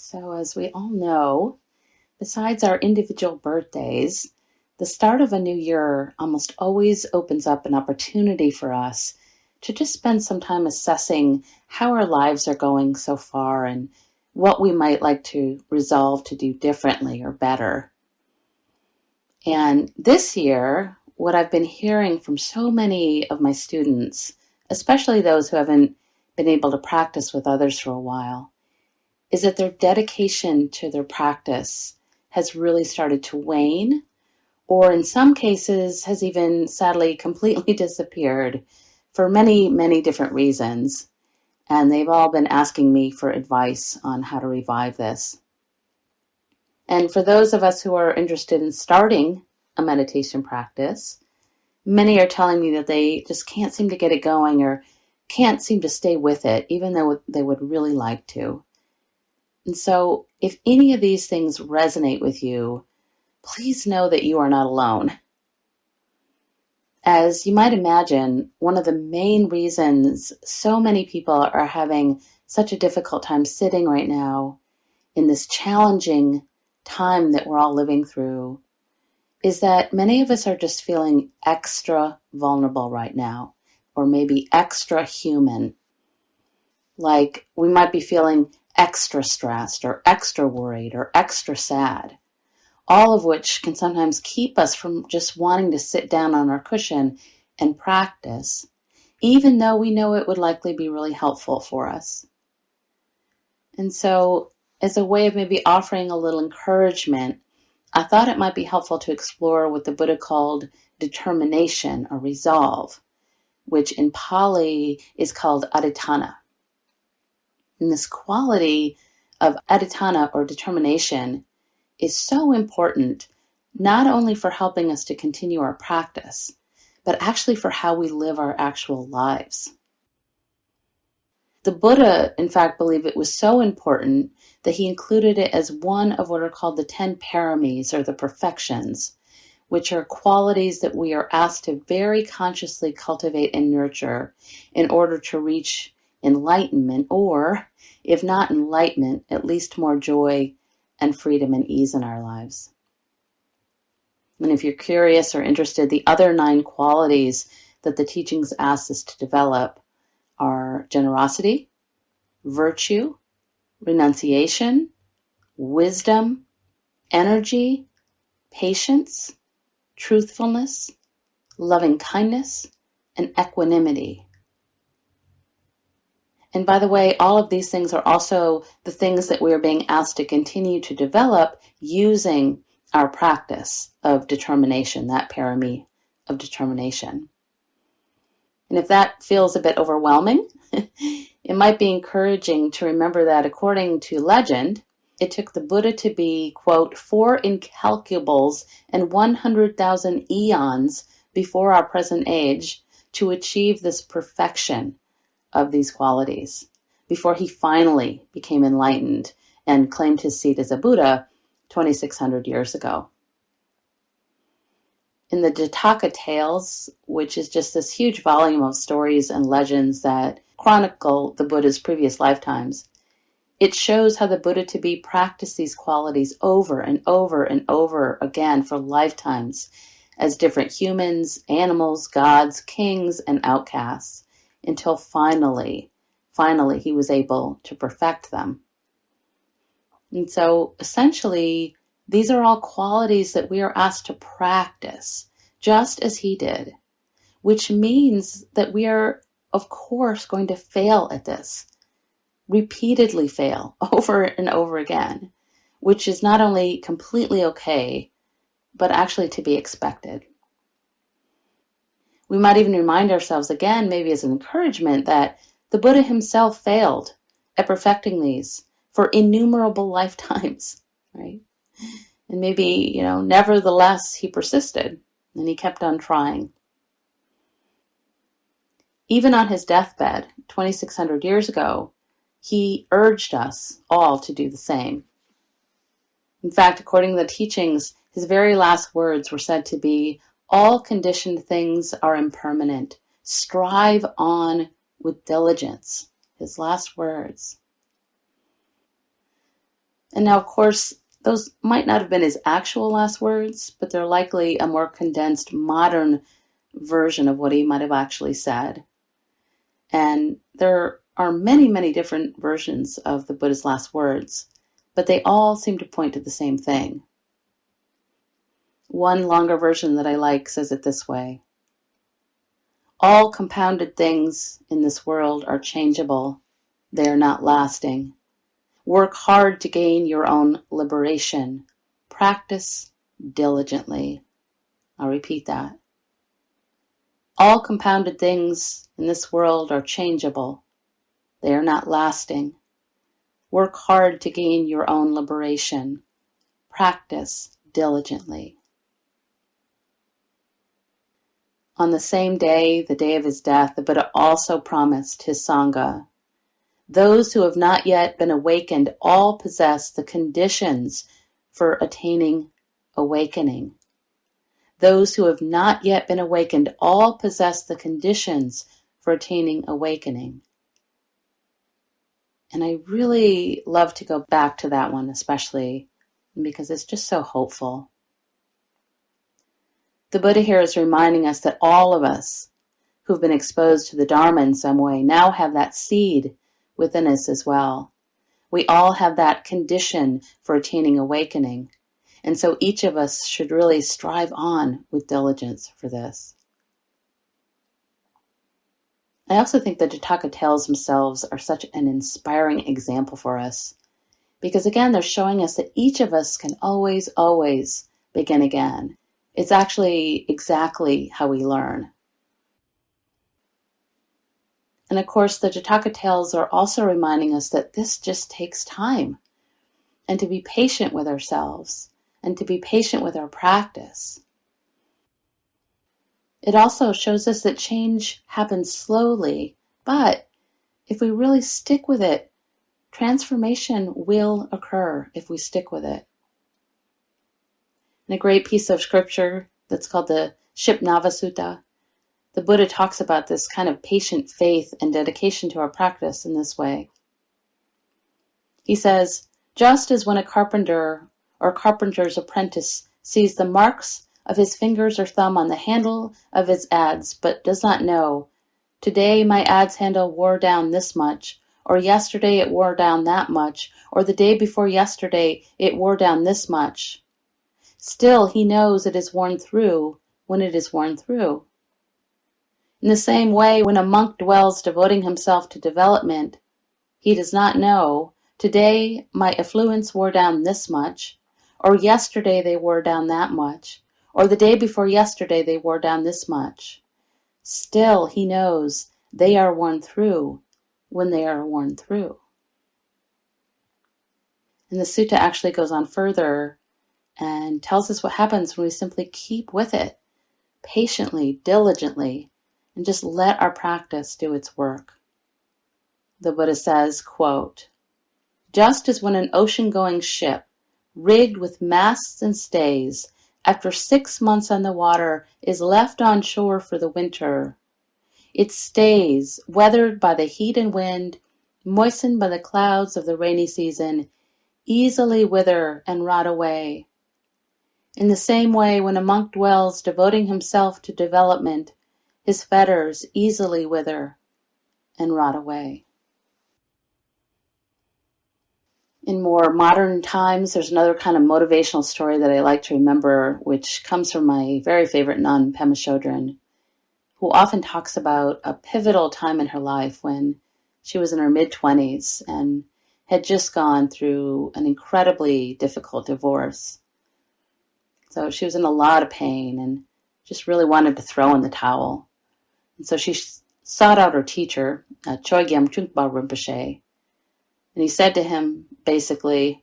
So as we all know, besides our individual birthdays, the start of a new year almost always opens up an opportunity for us to just spend some time assessing how our lives are going so far and what we might like to resolve to do differently or better. And this year, what I've been hearing from so many of my students, especially those who haven't been able to practice with others for a while, is that their dedication to their practice has really started to wane, or in some cases has even sadly completely disappeared for many, many different reasons. And they've all been asking me for advice on how to revive this. And for those of us who are interested in starting a meditation practice, many are telling me that they just can't seem to get it going or can't seem to stay with it, even though they would really like to. And so if any of these things resonate with you, please know that you are not alone. As you might imagine, one of the main reasons so many people are having such a difficult time sitting right now in this challenging time that we're all living through is that many of us are just feeling extra vulnerable right now, or maybe extra human. Like we might be feeling extra stressed or extra worried or extra sad, all of which can sometimes keep us from just wanting to sit down on our cushion and practice, even though we know it would likely be really helpful for us. And so, as a way of maybe offering a little encouragement, I thought it might be helpful to explore what the Buddha called determination or resolve, which in Pali is called aditthana. And this quality of aditthana or determination is so important, not only for helping us to continue our practice, but actually for how we live our actual lives. The Buddha, in fact, believed it was so important that he included it as one of what are called the 10 paramis, or the perfections, which are qualities that we are asked to very consciously cultivate and nurture in order to reach enlightenment, or, if not enlightenment, at least more joy and freedom and ease in our lives. And if you're curious or interested, the other 9 qualities that the teachings ask us to develop are generosity, virtue, renunciation, wisdom, energy, patience, truthfulness, loving kindness, and equanimity. And by the way, all of these things are also the things that we are being asked to continue to develop using our practice of determination, that parami of determination. And if that feels a bit overwhelming, it might be encouraging to remember that according to legend, it took the Buddha to be, quote, 4 incalculables and 100,000 eons before our present age to achieve this perfection of these qualities, before he finally became enlightened and claimed his seat as a Buddha 2,600 years ago. In the Jataka Tales, which is just this huge volume of stories and legends that chronicle the Buddha's previous lifetimes, it shows how the Buddha to be practiced these qualities over and over and over again for lifetimes as different humans, animals, gods, kings, and outcasts, until finally he was able to perfect them. And so essentially, these are all qualities that we are asked to practice, just as he did, which means that we are, of course, going to fail at this, repeatedly fail over and over again, which is not only completely okay, but actually to be expected. We might even remind ourselves again, maybe as an encouragement, that the Buddha himself failed at perfecting these for innumerable lifetimes, right? And maybe, nevertheless, he persisted and he kept on trying. Even on his deathbed, 2,600 years ago, he urged us all to do the same. In fact, according to the teachings, his very last words were said to be, "All conditioned things are impermanent. Strive on with diligence." His last words. And now, of course, those might not have been his actual last words, but they're likely a more condensed modern version of what he might have actually said. And there are many, many different versions of the Buddha's last words, but they all seem to point to the same thing. One longer version that I like says it this way: all compounded things in this world are changeable. They are not lasting. Work hard to gain your own liberation. Practice diligently. I'll repeat that. All compounded things in this world are changeable. They are not lasting. Work hard to gain your own liberation. Practice diligently. On the same day, the day of his death, the Buddha also promised his Sangha, those who have not yet been awakened all possess the conditions for attaining awakening. Those who have not yet been awakened all possess the conditions for attaining awakening. And I really love to go back to that one, especially because it's just so hopeful. The Buddha here is reminding us that all of us who've been exposed to the Dharma in some way now have that seed within us as well. We all have that condition for attaining awakening. And so each of us should really strive on with diligence for this. I also think the Jataka tales themselves are such an inspiring example for us, because again, they're showing us that each of us can always, always begin again. It's actually exactly how we learn. And of course, the Jataka tales are also reminding us that this just takes time, and to be patient with ourselves, and to be patient with our practice. It also shows us that change happens slowly, but if we really stick with it, transformation will occur if we stick with it. In a great piece of scripture that's called the Shipnava Sutta, the Buddha talks about this kind of patient faith and dedication to our practice in this way. He says, just as when a carpenter or carpenter's apprentice sees the marks of his fingers or thumb on the handle of his adze, but does not know, today my adze handle wore down this much, or yesterday it wore down that much, or the day before yesterday it wore down this much. Still, he knows it is worn through when it is worn through. In the same way, when a monk dwells devoting himself to development, he does not know, today my effluence wore down this much, or yesterday they wore down that much, or the day before yesterday they wore down this much. Still, he knows they are worn through when they are worn through. And the sutta actually goes on further and tells us what happens when we simply keep with it, patiently, diligently, and just let our practice do its work. The Buddha says, quote, just as when an ocean-going ship, rigged with masts and stays, after 6 months on the water, is left on shore for the winter, its stays, weathered by the heat and wind, moistened by the clouds of the rainy season, easily wither and rot away. In the same way, when a monk dwells devoting himself to development, his fetters easily wither and rot away. In more modern times, there's another kind of motivational story that I like to remember, which comes from my very favorite nun, Pema Chodron, who often talks about a pivotal time in her life when she was in her mid-20s and had just gone through an incredibly difficult divorce. So she was in a lot of pain and just really wanted to throw in the towel. And so she sought out her teacher, Chogyam Trungpa Rinpoche, and he said to him, basically,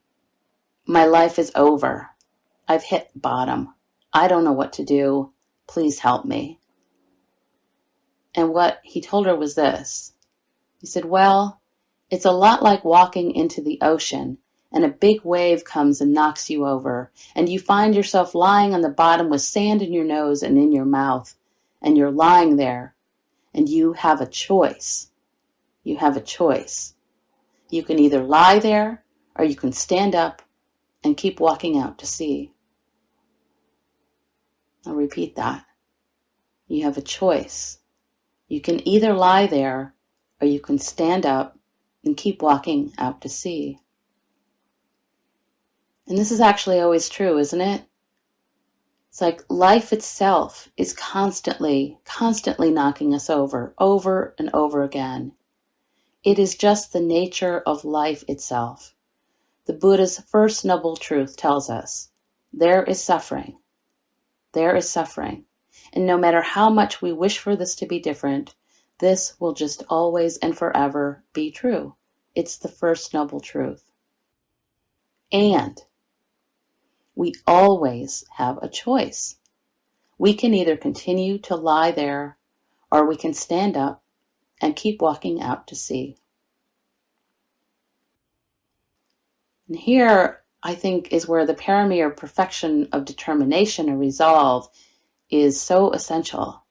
my life is over. I've hit bottom. I don't know what to do. Please help me. And what he told her was this. He said, well, it's a lot like walking into the ocean and a big wave comes and knocks you over, and you find yourself lying on the bottom with sand in your nose and in your mouth, and you're lying there, and you have a choice. You have a choice. You can either lie there, or you can stand up and keep walking out to sea. I'll repeat that. You have a choice. You can either lie there, or you can stand up and keep walking out to sea. And this is actually always true, isn't it? It's like life itself is constantly knocking us over and over again. It is just the nature of life itself. The Buddha's first noble truth tells us, there is suffering. There is suffering. And no matter how much we wish for this to be different, this will just always and forever be true. It's the first noble truth. And we always have a choice. We can either continue to lie there, or we can stand up and keep walking out to sea. And here, I think, is where the parami or perfection of determination or resolve is so essential.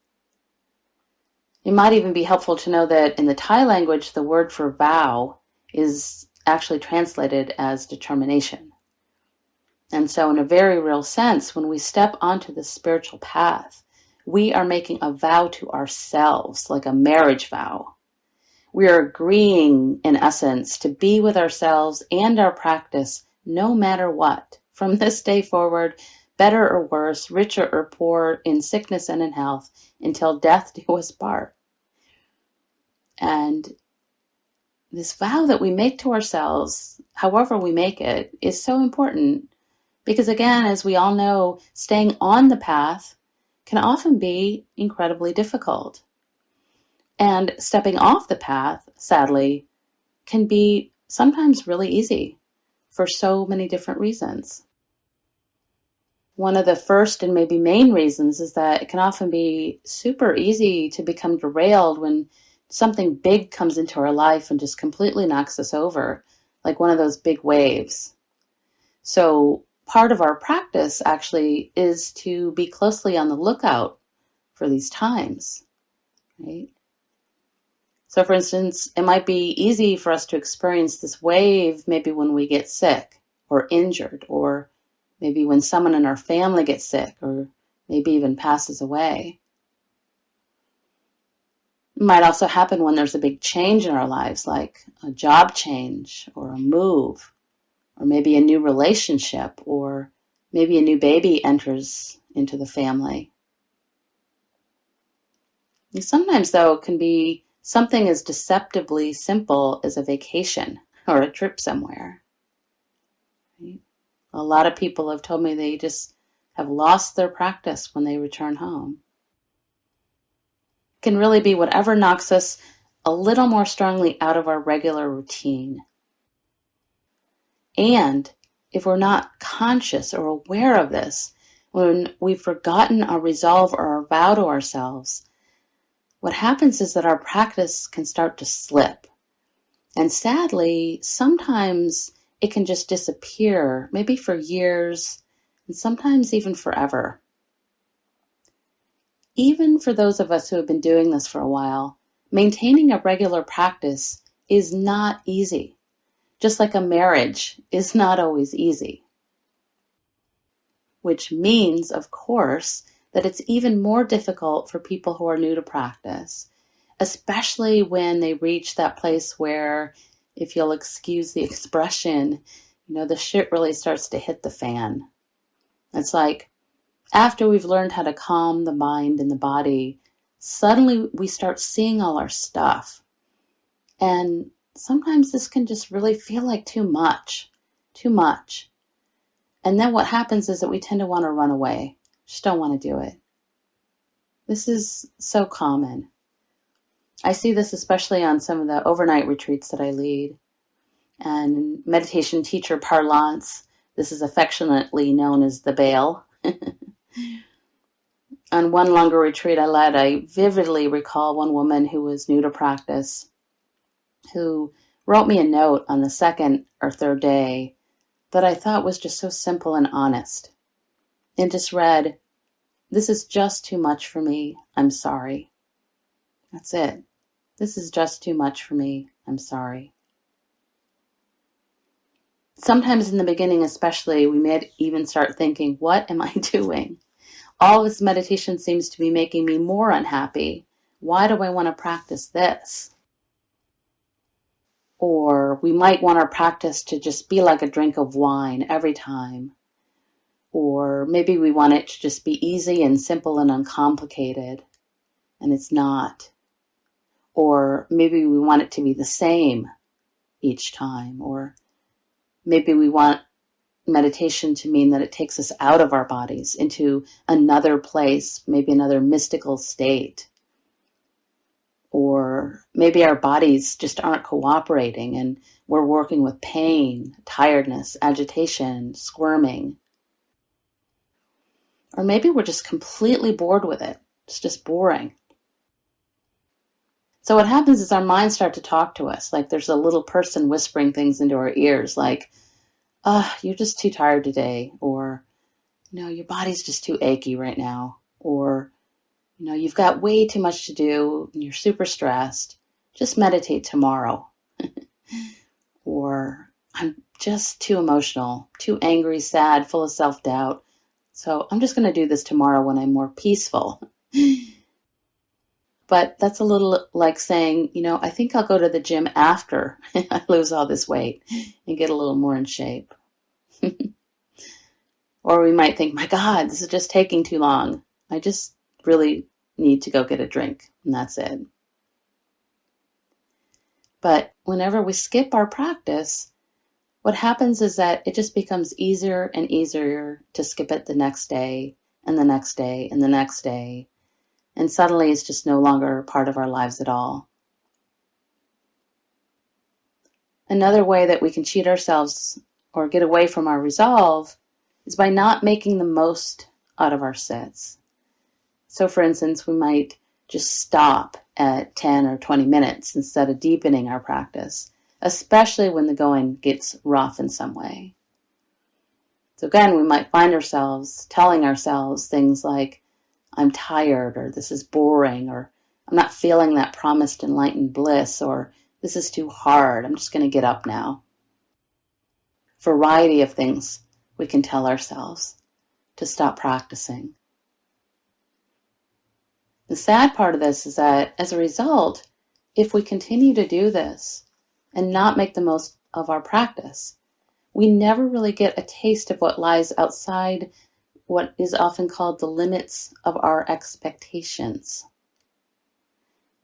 It might even be helpful to know that in the Thai language, the word for vow is actually translated as determination. And so in a very real sense, when we step onto the spiritual path, we are making a vow to ourselves, like a marriage vow. We are agreeing, in essence, to be with ourselves and our practice no matter what, from this day forward, better or worse, richer or poor, in sickness and in health, until death do us part. And this vow that we make to ourselves, however we make it, is so important. Because again, as we all know, staying on the path can often be incredibly difficult. And stepping off the path, sadly, can be sometimes really easy for so many different reasons. One of the first and maybe main reasons is that it can often be super easy to become derailed when something big comes into our life and just completely knocks us over, like one of those big waves. So part of our practice actually is to be closely on the lookout for these times, right? So for instance, it might be easy for us to experience this wave maybe when we get sick or injured, or maybe when someone in our family gets sick, or maybe even passes away. It might also happen when there's a big change in our lives, like a job change or a move, or maybe a new relationship, or maybe a new baby enters into the family. And sometimes, though, it can be something as deceptively simple as a vacation or a trip somewhere. Right? A lot of people have told me they just have lost their practice when they return home. It can really be whatever knocks us a little more strongly out of our regular routine. And if we're not conscious or aware of this, when we've forgotten our resolve or our vow to ourselves, what happens is that our practice can start to slip. And sadly, sometimes it can just disappear, maybe for years, and sometimes even forever. Even for those of us who have been doing this for a while, maintaining a regular practice is not easy. Just like a marriage is not always easy. Which means, of course, that it's even more difficult for people who are new to practice, especially when they reach that place where, if you'll excuse the expression, the shit really starts to hit the fan. It's like, after we've learned how to calm the mind and the body, suddenly we start seeing all our stuff. And sometimes this can just really feel like too much. And then what happens is that we tend to want to run away. Just don't want to do it. This is so common. I see this especially on some of the overnight retreats that I lead. And in meditation teacher parlance, this is affectionately known as the bail. On one longer retreat I led, I vividly recall one woman who was new to practice, who wrote me a note on the second or third day that I thought was just so simple and honest. It just read, "This is just too much for me. I'm sorry." That's it. This is just too much for me. I'm sorry. Sometimes in the beginning especially, we may even start thinking, what am I doing? All this meditation seems to be making me more unhappy. Why do I want to practice this? Or we might want our practice to just be like a drink of wine every time. Or maybe we want it to just be easy and simple and uncomplicated, and it's not. Or maybe we want it to be the same each time. Or maybe we want meditation to mean that it takes us out of our bodies into another place, maybe another mystical state. Or maybe our bodies just aren't cooperating and we're working with pain, tiredness, agitation, squirming. Or maybe we're just completely bored with it. It's just boring. So what happens is our minds start to talk to us, like there's a little person whispering things into our ears, like, you're just too tired today, or, your body's just too achy right now, or, you've got way too much to do and you're super stressed. Just meditate tomorrow. Or, I'm just too emotional, too angry, sad, full of self-doubt. So I'm just going to do this tomorrow when I'm more peaceful. But that's a little like saying, I think I'll go to the gym after I lose all this weight and get a little more in shape. Or we might think, my God, this is just taking too long. I just really need to go get a drink, and that's it. But whenever we skip our practice, what happens is that it just becomes easier and easier to skip it the next day and the next day and the next day. And suddenly it's just no longer part of our lives at all. Another way that we can cheat ourselves or get away from our resolve is by not making the most out of our sits. So for instance, we might just stop at 10 or 20 minutes instead of deepening our practice, especially when the going gets rough in some way. So again, we might find ourselves telling ourselves things like, I'm tired, or this is boring, or I'm not feeling that promised enlightened bliss, or this is too hard, I'm just going to get up now. Variety of things we can tell ourselves to stop practicing. The sad part of this is that as a result, if we continue to do this and not make the most of our practice, we never really get a taste of what lies outside what is often called the limits of our expectations.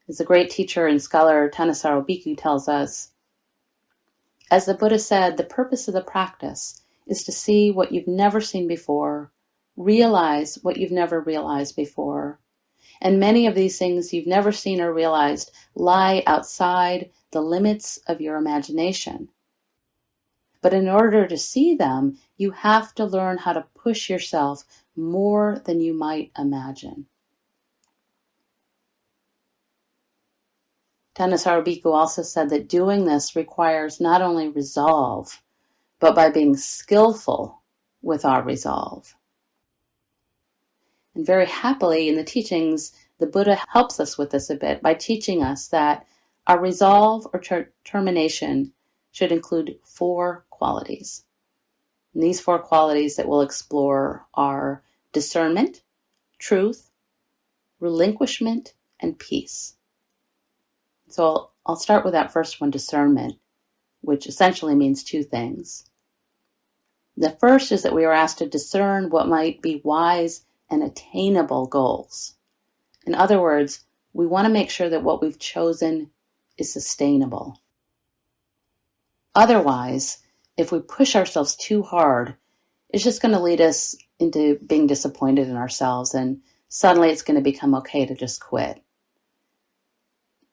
As a great teacher and scholar, Thanissaro Bhikkhu tells us, as the Buddha said, the purpose of the practice is to see what you've never seen before, realize what you've never realized before. And many of these things you've never seen or realized lie outside the limits of your imagination. But in order to see them, you have to learn how to push yourself more than you might imagine. Thanissaro Bhikkhu also said that doing this requires not only resolve, but by being skillful with our resolve. And very happily in the teachings, the Buddha helps us with this a bit by teaching us that our resolve or determination should include 4 qualities. And these 4 qualities that we'll explore are discernment, truth, relinquishment, and peace. So I'll start with that first one, discernment, which essentially means 2 things. The first is that we are asked to discern what might be wise and attainable goals. In other words, we want to make sure that what we've chosen is sustainable. Otherwise, if we push ourselves too hard, it's just going to lead us into being disappointed in ourselves, and suddenly it's going to become okay to just quit.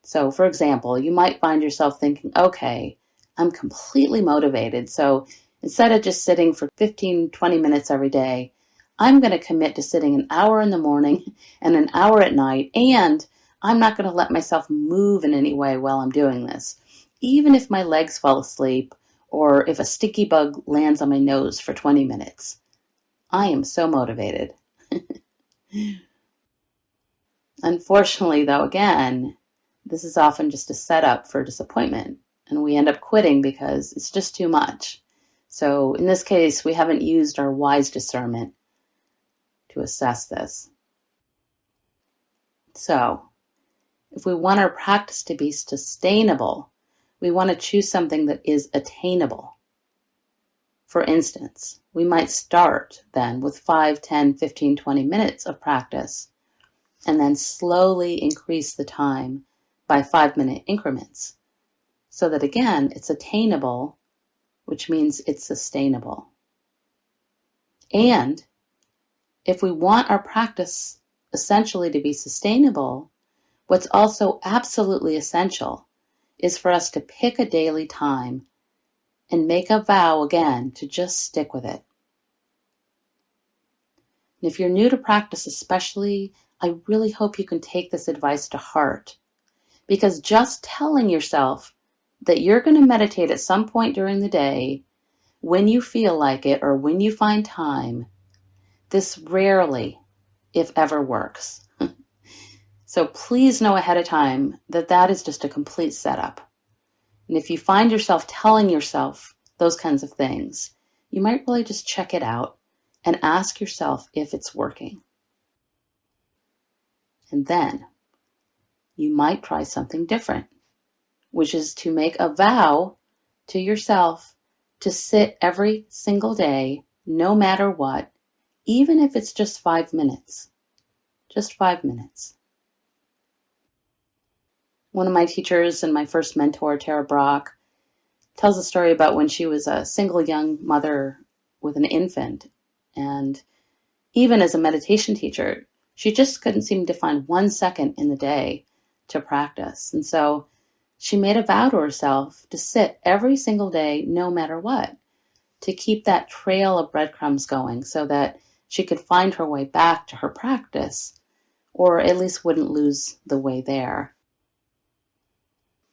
So, for example, you might find yourself thinking, okay, I'm completely motivated, so instead of just sitting for 15, 20 minutes every day, I'm going to commit to sitting an hour in the morning and an hour at night, and I'm not going to let myself move in any way while I'm doing this. Even if my legs fall asleep or if a sticky bug lands on my nose for 20 minutes. I am so motivated. Unfortunately, though, again, this is often just a setup for disappointment, and we end up quitting because it's just too much. So in this case, we haven't used our wise discernment to assess this. So if we want our practice to be sustainable, we want to choose something that is attainable. For instance, we might start then with 5, 10, 15, 20 minutes of practice, and then slowly increase the time by 5-minute increments, so that again, it's attainable, which means it's sustainable. And if we want our practice essentially to be sustainable, what's also absolutely essential is for us to pick a daily time and make a vow again to just stick with it. And if you're new to practice especially, I really hope you can take this advice to heart, because just telling yourself that you're going to meditate at some point during the day, when you feel like it or when you find time, this rarely, if ever, works. So please know ahead of time that that is just a complete setup. And if you find yourself telling yourself those kinds of things, you might really just check it out and ask yourself if it's working. And then you might try something different, which is to make a vow to yourself to sit every single day, no matter what, even if it's just 5 minutes. Just 5 minutes. One of my teachers and my first mentor, Tara Brock, tells a story about when she was a single young mother with an infant. And even as a meditation teacher, she just couldn't seem to find 1 second in the day to practice. And so she made a vow to herself to sit every single day, no matter what, to keep that trail of breadcrumbs going so that she could find her way back to her practice, or at least wouldn't lose the way there.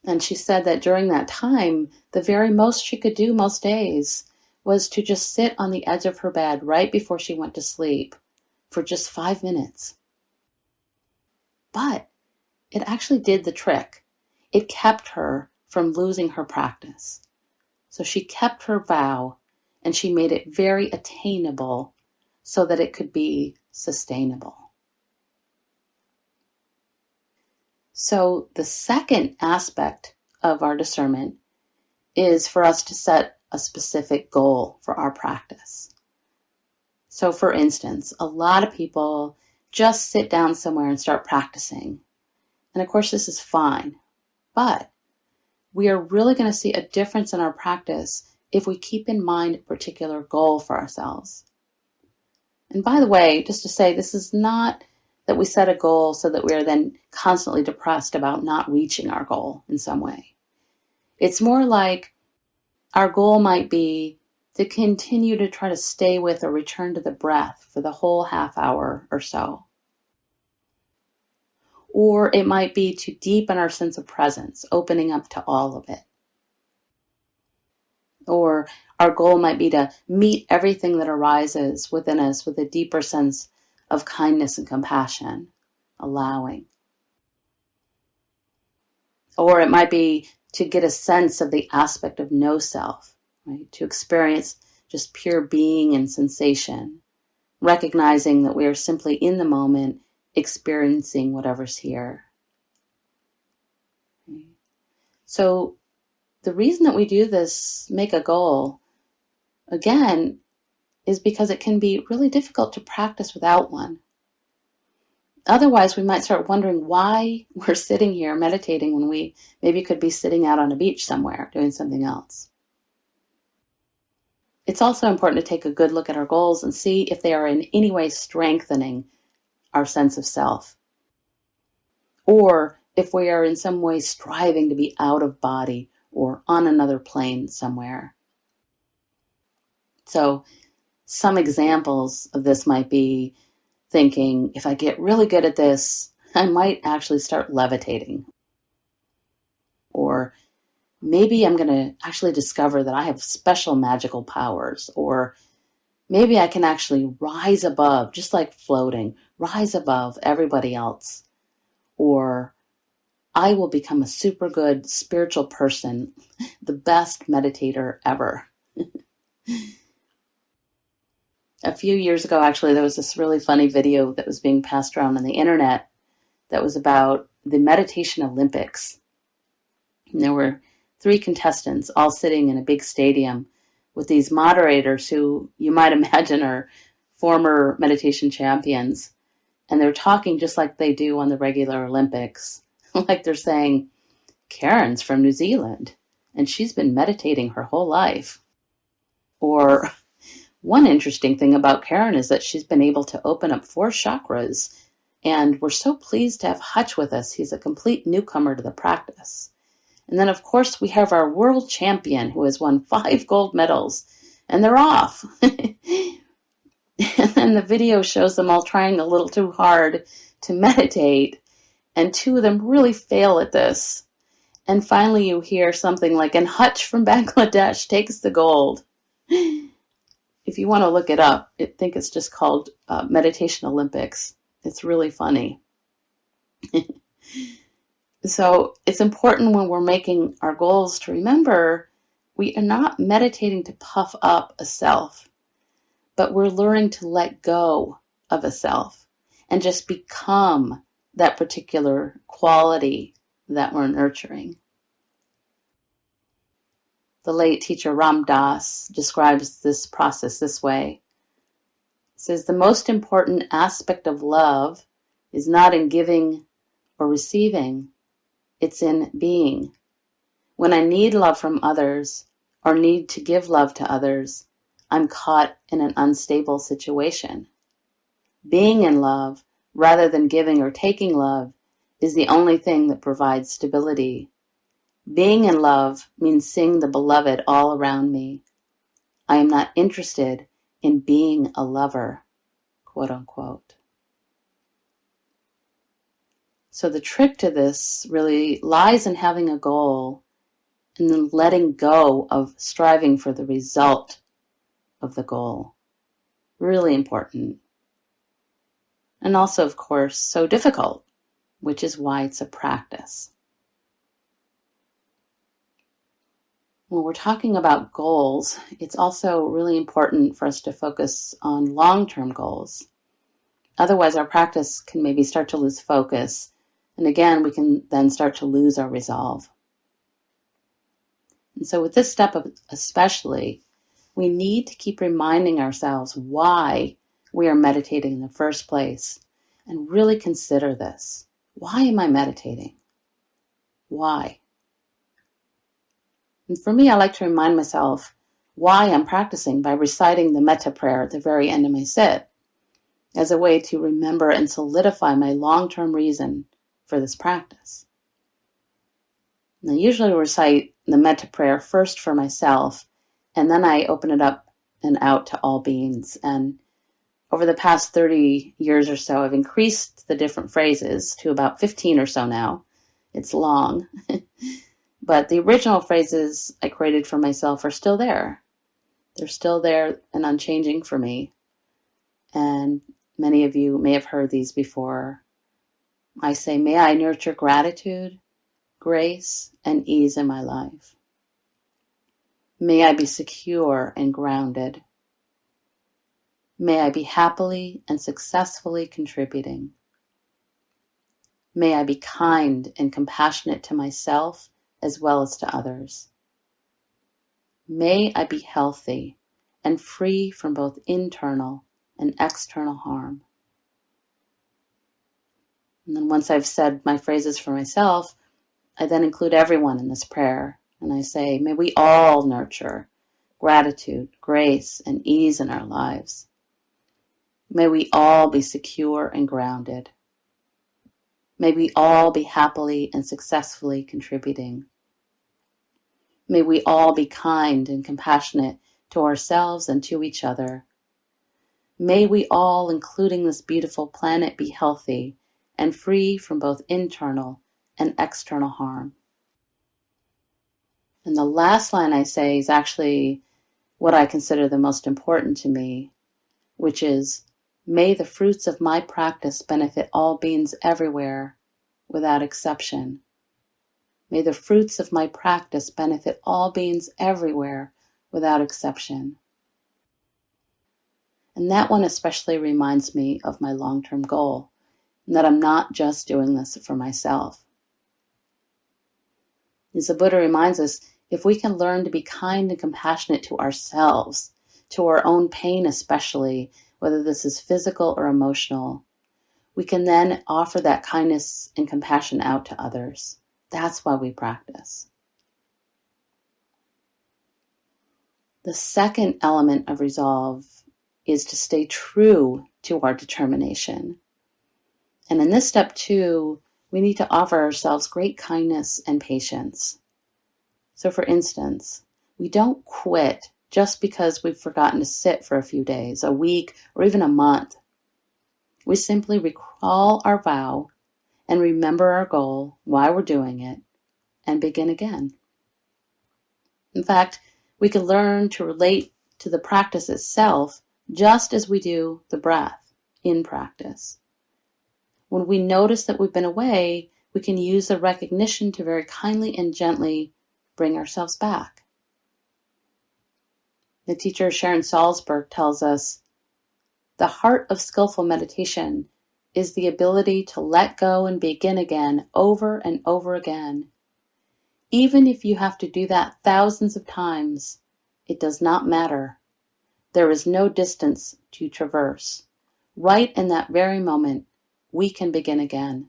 And she said that during that time, the very most she could do most days was to just sit on the edge of her bed right before she went to sleep for just 5 minutes. But it actually did the trick. It kept her from losing her practice. So she kept her vow and she made it very attainable so that it could be sustainable. So the second aspect of our discernment is for us to set a specific goal for our practice. So for instance, a lot of people just sit down somewhere and start practicing. And of course, this is fine, but we are really going to see a difference in our practice if we keep in mind a particular goal for ourselves. And by the way, just to say, this is not that we set a goal so that we are then constantly depressed about not reaching our goal in some way. It's more like our goal might be to continue to try to stay with or return to the breath for the whole half hour or so. Or it might be to deepen our sense of presence, opening up to all of it. Or our goal might be to meet everything that arises within us with a deeper sense of kindness and compassion, allowing. Or it might be to get a sense of the aspect of no self, right? To experience just pure being and sensation, recognizing that we are simply in the moment, experiencing whatever's here. Okay. So the reason that we do this, make a goal, again, is because it can be really difficult to practice without one. Otherwise, we might start wondering why we're sitting here meditating when we maybe could be sitting out on a beach somewhere doing something else. It's also important to take a good look at our goals and see if they are in any way strengthening our sense of self, or if we are in some way striving to be out of body or on another plane somewhere. So some examples of this might be thinking, if I get really good at this, I might actually start levitating. Or maybe I'm going to actually discover that I have special magical powers. Or maybe I can actually rise above, just like floating, rise above everybody else. Or I will become a super good spiritual person, the best meditator ever. A few years ago, actually, there was this really funny video that was being passed around on the internet that was about the Meditation Olympics. And there were 3 contestants all sitting in a big stadium with these moderators who you might imagine are former meditation champions. And they're talking just like they do on the regular Olympics. Like they're saying, Karen's from New Zealand, and she's been meditating her whole life. Or one interesting thing about Karen is that she's been able to open up 4 chakras, and we're so pleased to have Hutch with us. He's a complete newcomer to the practice. And then, of course, we have our world champion who has won 5 gold medals, and they're off. And then the video shows them all trying a little too hard to meditate, and 2 of them really fail at this. And finally you hear something like, and Hutch from Bangladesh takes the gold. If you want to look it up, I think it's just called Meditation Olympics. It's really funny. So it's important when we're making our goals to remember we are not meditating to puff up a self, but we're learning to let go of a self and just become that particular quality that we're nurturing. The late teacher Ram Dass describes this process this way. He says, the most important aspect of love is not in giving or receiving, it's in being. When I need love from others or need to give love to others, I'm caught in an unstable situation. Being in love, rather than giving or taking love, is the only thing that provides stability. Being in love means seeing the beloved all around me. I am not interested in being a lover, quote unquote. So the trick to this really lies in having a goal and then letting go of striving for the result of the goal. Really important. And also, of course, so difficult, which is why it's a practice. When we're talking about goals, it's also really important for us to focus on long-term goals. Otherwise, our practice can maybe start to lose focus. And again, we can then start to lose our resolve. And so with this step especially, we need to keep reminding ourselves why we are meditating in the first place and really consider this. Why am I meditating? Why? And for me, I like to remind myself why I'm practicing by reciting the metta prayer at the very end of my sit as a way to remember and solidify my long-term reason for this practice. And I usually recite the metta prayer first for myself, and then I open it up and out to all beings. And over the past 30 years or so, I've increased the different phrases to about 15 or so now. It's long. But the original phrases I created for myself are still there. They're still there and unchanging for me. And many of you may have heard these before. I say, may I nurture gratitude, grace, and ease in my life. May I be secure and grounded. May I be happily and successfully contributing. May I be kind and compassionate to myself as well as to others. May I be healthy and free from both internal and external harm. And then once I've said my phrases for myself, I then include everyone in this prayer. And I say, may we all nurture gratitude, grace, and ease in our lives. May we all be secure and grounded. May we all be happily and successfully contributing. May we all be kind and compassionate to ourselves and to each other. May we all, including this beautiful planet, be healthy and free from both internal and external harm. And the last line I say is actually what I consider the most important to me, which is, may the fruits of my practice benefit all beings everywhere without exception. May the fruits of my practice benefit all beings everywhere without exception. And that one especially reminds me of my long-term goal, and that I'm not just doing this for myself. As the Buddha reminds us, if we can learn to be kind and compassionate to ourselves, to our own pain especially, whether this is physical or emotional, we can then offer that kindness and compassion out to others. That's why we practice. The second element of resolve is to stay true to our determination. And in this step 2, we need to offer ourselves great kindness and patience. So for instance, we don't quit just because we've forgotten to sit for a few days, a week, or even a month. We simply recall our vow and remember our goal, why we're doing it, and begin again. In fact, we can learn to relate to the practice itself just as we do the breath in practice. When we notice that we've been away, we can use the recognition to very kindly and gently bring ourselves back. The teacher Sharon Salzberg tells us, the heart of skillful meditation is the ability to let go and begin again over and over again. Even if you have to do that thousands of times, it does not matter. There is no distance to traverse. Right in that very moment, we can begin again.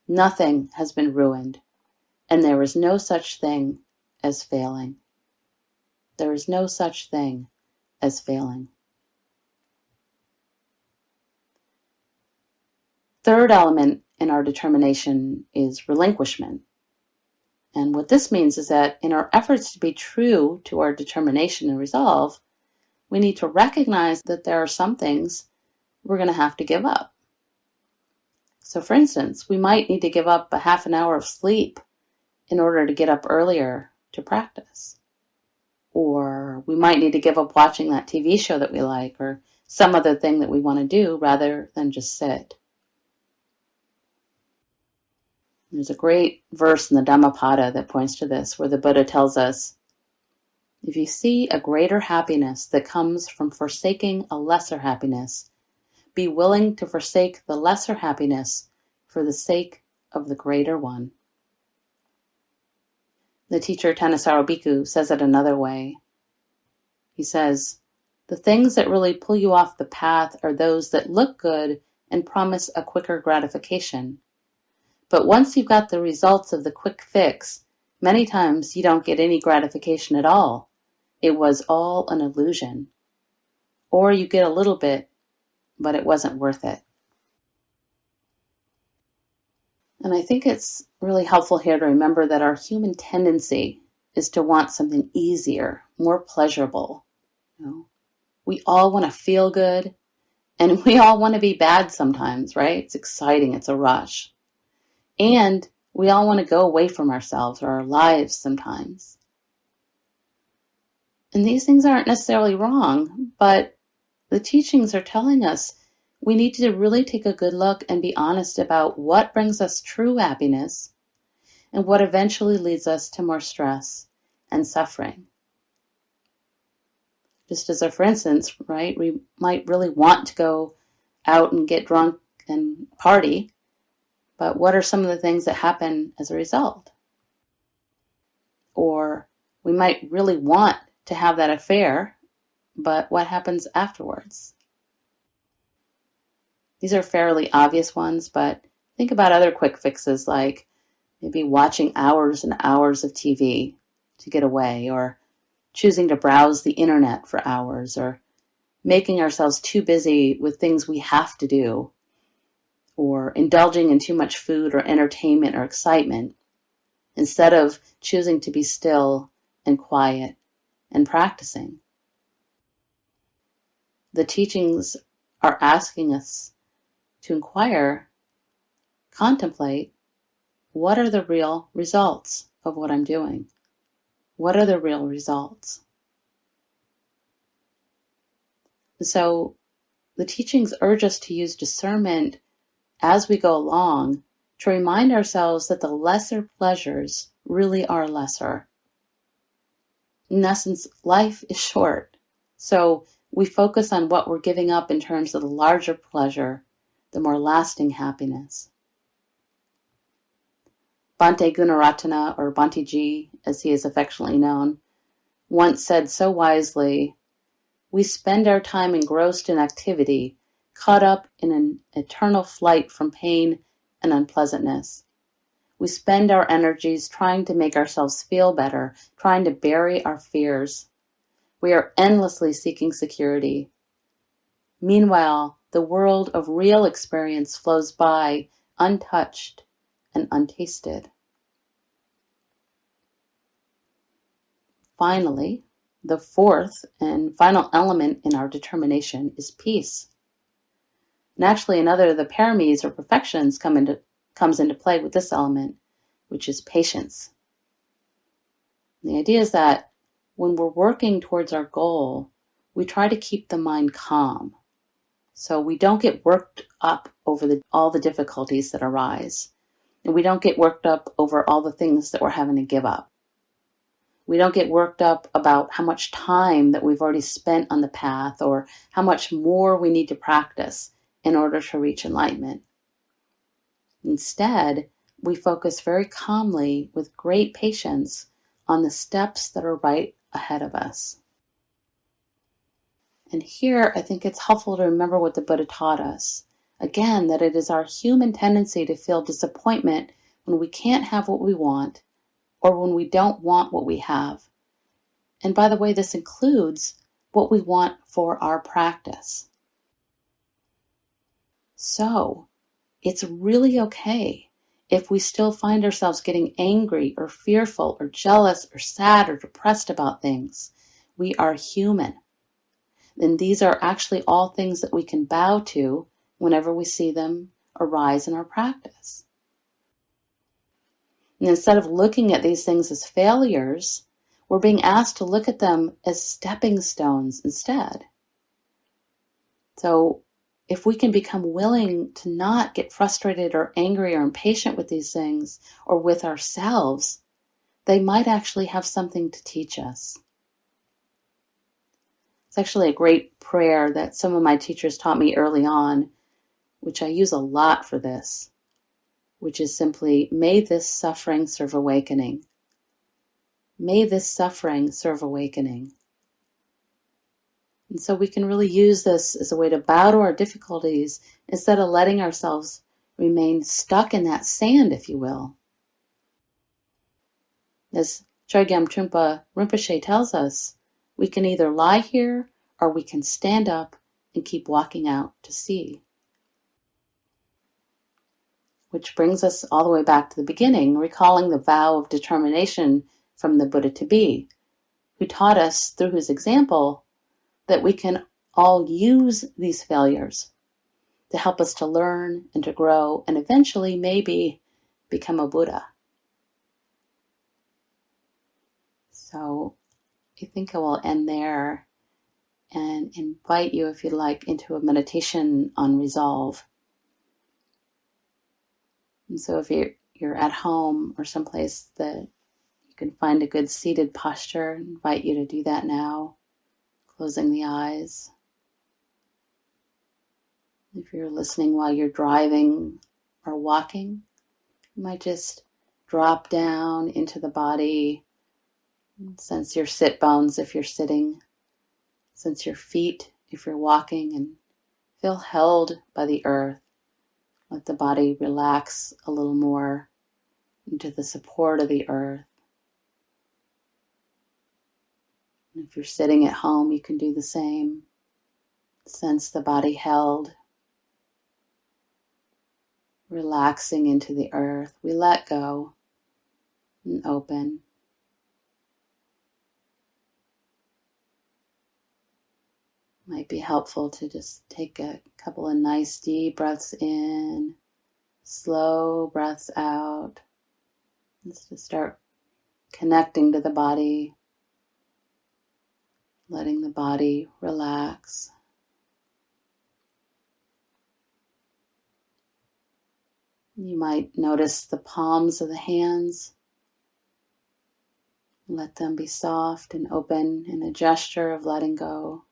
Nothing has been ruined, and there is no such thing as failing. There is no such thing as failing. Third element in our determination is relinquishment. And what this means is that in our efforts to be true to our determination and resolve, we need to recognize that there are some things we're going to have to give up. So for instance, we might need to give up a half an hour of sleep in order to get up earlier to practice. Or we might need to give up watching that TV show that we like, or some other thing that we want to do rather than just sit. There's a great verse in the Dhammapada that points to this, where the Buddha tells us, if you see a greater happiness that comes from forsaking a lesser happiness, be willing to forsake the lesser happiness for the sake of the greater one. The teacher Thanissaro Bhikkhu says it another way. He says, the things that really pull you off the path are those that look good and promise a quicker gratification. But once you've got the results of the quick fix, many times you don't get any gratification at all. It was all an illusion. Or you get a little bit, but it wasn't worth it. And I think it's really helpful here to remember that our human tendency is to want something easier, more pleasurable. We all want to feel good, and we all want to be bad sometimes, right? It's exciting, it's a rush. And we all want to go away from ourselves or our lives sometimes. And these things aren't necessarily wrong, but the teachings are telling us we need to really take a good look and be honest about what brings us true happiness and what eventually leads us to more stress and suffering. Just as for instance, right, we might really want to go out and get drunk and party, but what are some of the things that happen as a result? Or we might really want to have that affair, but what happens afterwards? These are fairly obvious ones, but think about other quick fixes like maybe watching hours and hours of TV to get away, or choosing to browse the internet for hours, or making ourselves too busy with things we have to do, or indulging in too much food or entertainment or excitement, instead of choosing to be still and quiet and practicing. The teachings are asking us to inquire, contemplate, what are the real results of what I'm doing? What are the real results? So the teachings urge us to use discernment as we go along to remind ourselves that the lesser pleasures really are lesser. In essence, life is short, so we focus on what we're giving up in terms of the larger pleasure, the more lasting happiness. Bhante Gunaratana, or Bhante Ji, as he is affectionately known, once said so wisely, "We spend our time engrossed in activity, caught up in an eternal flight from pain and unpleasantness. We spend our energies trying to make ourselves feel better, trying to bury our fears. We are endlessly seeking security. Meanwhile, the world of real experience flows by, untouched and untasted." Finally, the fourth and final element in our determination is peace. And actually, another of the paramis or perfections comes into play with this element, which is patience. And the idea is that when we're working towards our goal, we try to keep the mind calm. So we don't get worked up over all the difficulties that arise. And we don't get worked up over all the things that we're having to give up. We don't get worked up about how much time that we've already spent on the path or how much more we need to practice in order to reach enlightenment. Instead, we focus very calmly with great patience on the steps that are right ahead of us. And here, I think it's helpful to remember what the Buddha taught us. Again, that it is our human tendency to feel disappointment when we can't have what we want or when we don't want what we have. And by the way, this includes what we want for our practice. So, it's really okay if we still find ourselves getting angry or fearful or jealous or sad or depressed about things. We are human. And these are actually all things that we can bow to whenever we see them arise in our practice. And instead of looking at these things as failures, we're being asked to look at them as stepping stones instead. So if we can become willing to not get frustrated or angry or impatient with these things or with ourselves, they might actually have something to teach us. It's actually a great prayer that some of my teachers taught me early on, which I use a lot for this, which is simply, "May this suffering serve awakening. May this suffering serve awakening." And so we can really use this as a way to bow to our difficulties instead of letting ourselves remain stuck in that sand, if you will. As Chogyam Trungpa Rinpoche tells us, we can either lie here or we can stand up and keep walking out to sea. Which brings us all the way back to the beginning, recalling the vow of determination from the Buddha to be, who taught us through his example that we can all use these failures to help us to learn and to grow and eventually maybe become a Buddha. So I think I will end there and invite you, if you'd like, into a meditation on resolve. And so if you're at home or someplace that you can find a good seated posture, I invite you to do that now, closing the eyes. If you're listening while you're driving or walking, you might just drop down into the body, sense your sit bones if you're sitting, sense your feet if you're walking, and feel held by the earth. Let the body relax a little more into the support of the earth. And if you're sitting at home, you can do the same. Sense the body held, relaxing into the earth. We let go and open. Might be helpful to just take a couple of nice deep breaths in, slow breaths out. Just to start connecting to the body, letting the body relax. You might notice the palms of the hands. Let them be soft and open in a gesture of letting go.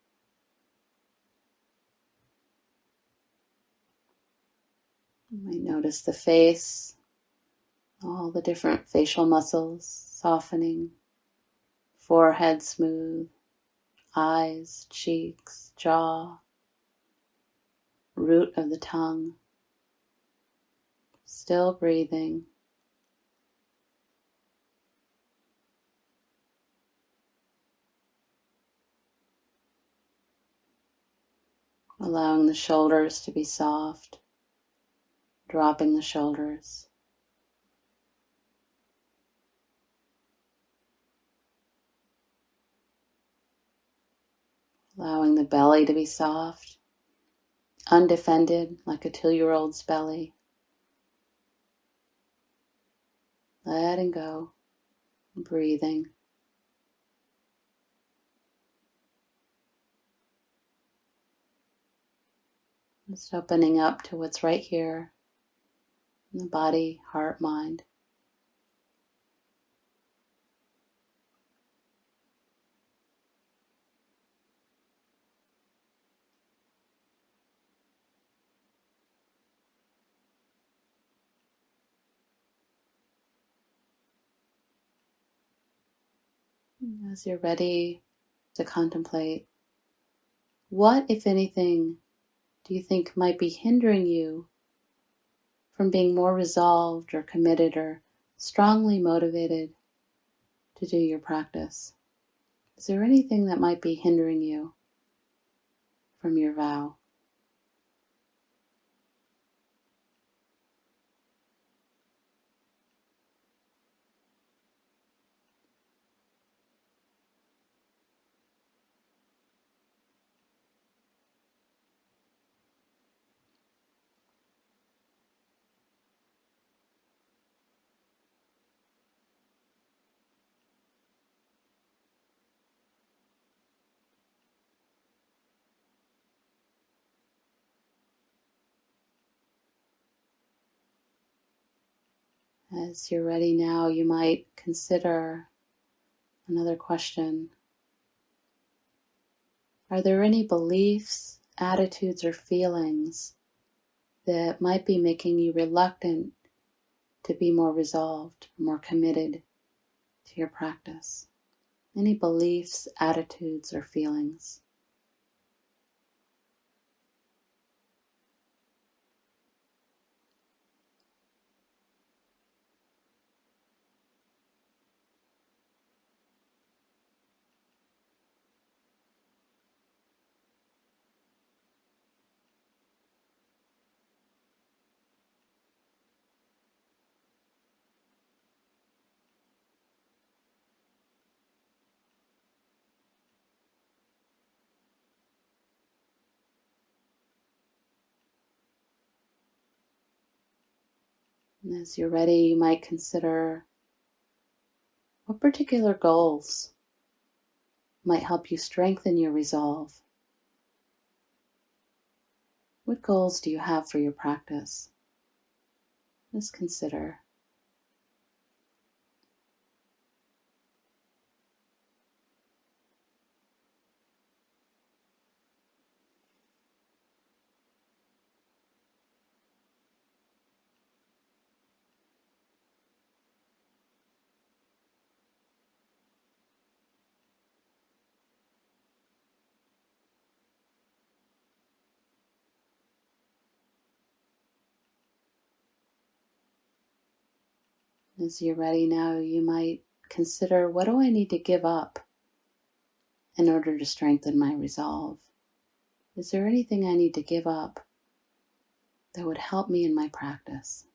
You might notice the face, all the different facial muscles softening, forehead smooth, eyes, cheeks, jaw, root of the tongue. Still breathing. Allowing the shoulders to be soft, dropping the shoulders. Allowing the belly to be soft, undefended like a 2-year-old's belly. Letting go, breathing. Just opening up to what's right here in the body, heart, mind. As you're ready to contemplate, what, if anything, do you think might be hindering you from being more resolved or committed or strongly motivated to do your practice? Is there anything that might be hindering you from your vow? As you're ready now, you might consider another question. Are there any beliefs, attitudes, or feelings that might be making you reluctant to be more resolved, more committed to your practice? Any beliefs, attitudes, or feelings? And as you're ready, you might consider what particular goals might help you strengthen your resolve. What goals do you have for your practice? Just consider. As you're ready now, you might consider, what do I need to give up in order to strengthen my resolve? Is there anything I need to give up that would help me in my practice?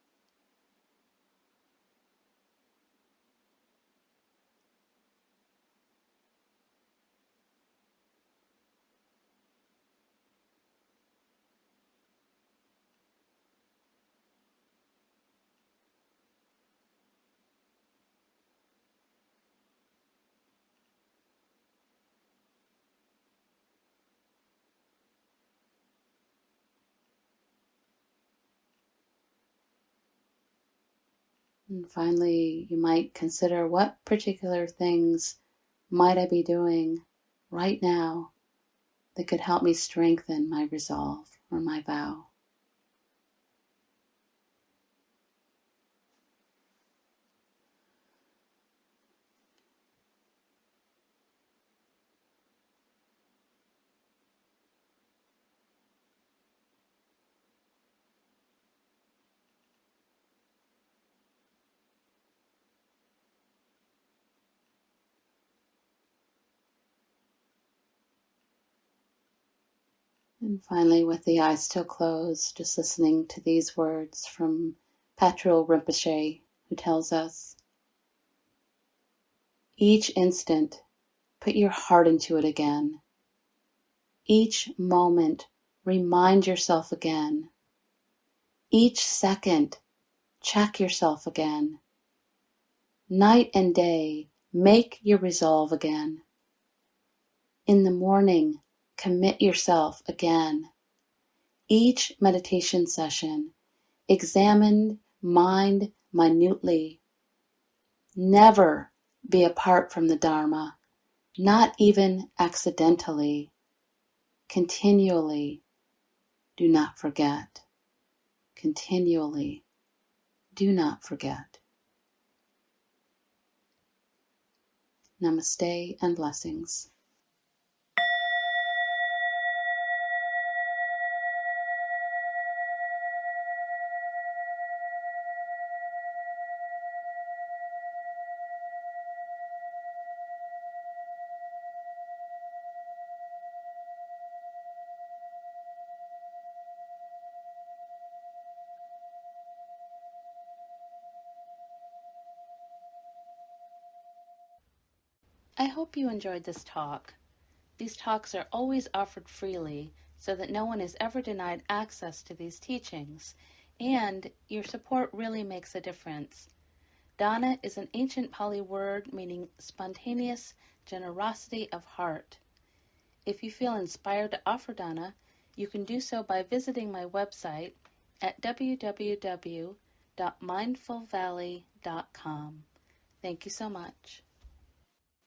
And finally, you might consider, what particular things might I be doing right now that could help me strengthen my resolve or my vow? And finally, with the eyes still closed, just listening to these words from Patrul Rinpoche, who tells us, each instant, put your heart into it again. Each moment, remind yourself again. Each second, check yourself again. Night and day, make your resolve again. In the morning, commit yourself again. Each meditation session, examine mind minutely. Never be apart from the Dharma, not even accidentally. Continually, do not forget. Continually, do not forget. Namaste and blessings. I hope you enjoyed this talk. These talks are always offered freely so that no one is ever denied access to these teachings, and your support really makes a difference. Dana is an ancient Pali word meaning spontaneous generosity of heart. If you feel inspired to offer dana, you can do so by visiting my website at www.mindfulvalley.com. Thank you so much.